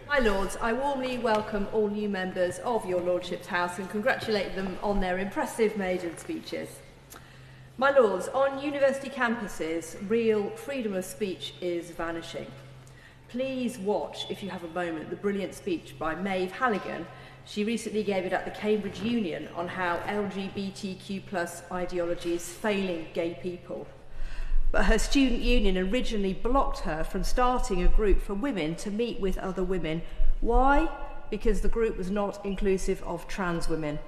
My Lords, I warmly welcome all new members of your Lordship's House and congratulate them on their impressive maiden speeches. My Lords, on university campuses, real freedom of speech is vanishing. Please watch, if you have a moment, the brilliant speech by Maeve Halligan. She recently gave it at the Cambridge Union on how LGBTQ+ ideology is failing gay people. But her student union originally blocked her from starting a group for women to meet with other women. Why? Because the group was not inclusive of trans women.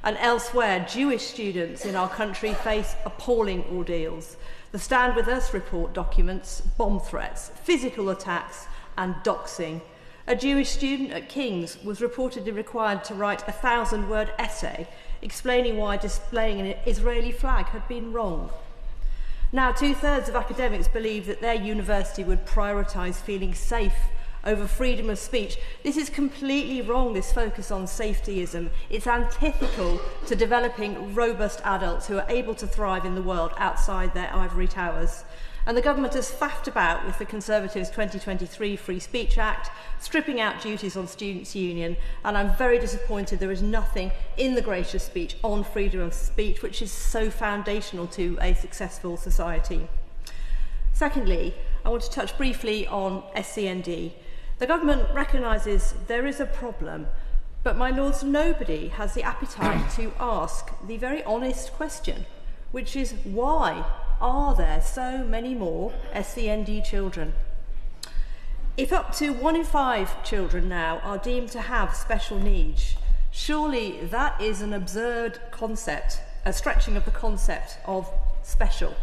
And elsewhere, Jewish students in our country face appalling ordeals. The Stand With Us report documents bomb threats, physical attacks and doxing. A Jewish student at King's was reportedly required to write a 1,000-word essay explaining why displaying an Israeli flag had been wrong. Now, 2/3 of academics believe that their university would prioritise feeling safe over freedom of speech. This is completely wrong, this focus on safetyism. It's antithetical to developing robust adults who are able to thrive in the world outside their ivory towers. And the government has faffed about with the Conservatives' 2023 Free Speech Act, stripping out duties on Students' Union, and I'm very disappointed there is nothing in the gracious speech on freedom of speech, which is so foundational to a successful society. Secondly, I want to touch briefly on SCND. The government recognises there is a problem, but, my Lords, nobody has the appetite to ask the very honest question, which is why are there so many more SCND children? If up to 1 in 5 children now are deemed to have special needs, surely that is an absurd concept, a stretching of the concept of special.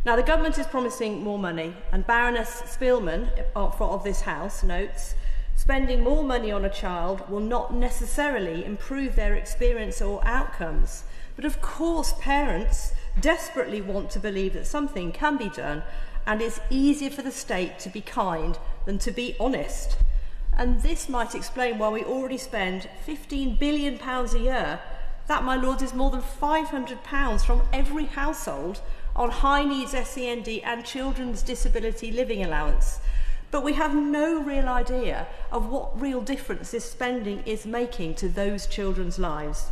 Now, the government is promising more money, and Baroness Spielman of this House notes, spending more money on a child will not necessarily improve their experience or outcomes. But of course, parents desperately want to believe that something can be done, and it's easier for the state to be kind than to be honest. And this might explain why we already spend £15 billion a year. That, my Lords, is more than £500 from every household on high needs SCND and children's disability living allowance. But we have no real idea of what real difference this spending is making to those children's lives.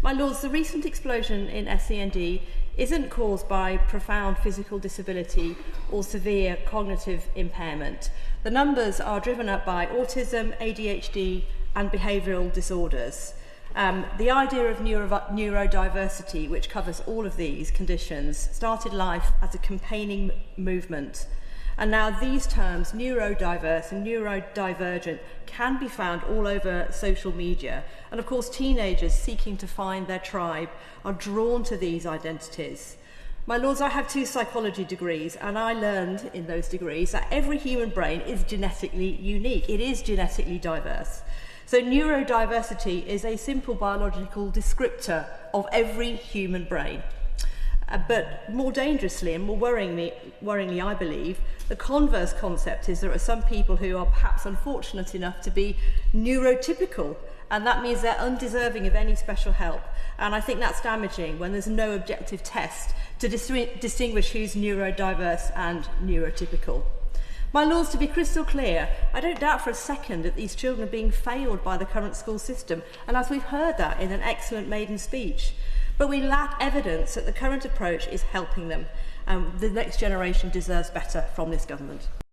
My Lords, the recent explosion in SCND isn't caused by profound physical disability or severe cognitive impairment. The numbers are driven up by autism, ADHD and behavioural disorders. The idea of neurodiversity, which covers all of these conditions, started life as a campaigning movement. And now these terms, neurodiverse and neurodivergent, can be found all over social media. And of course, teenagers seeking to find their tribe are drawn to these identities. My Lords, I have 2 psychology degrees, and I learned in those degrees that every human brain is genetically unique. It is genetically diverse. So neurodiversity is a simple biological descriptor of every human brain. But more dangerously and more worryingly, I believe, the converse concept is there are some people who are perhaps unfortunate enough to be neurotypical, and that means they're undeserving of any special help. And I think that's damaging when there's no objective test to distinguish who's neurodiverse and neurotypical. My Lords, to be crystal clear, I don't doubt for a second that these children are being failed by the current school system, and as we've heard that in an excellent maiden speech. But we lack evidence that the current approach is helping them. The next generation deserves better from this government.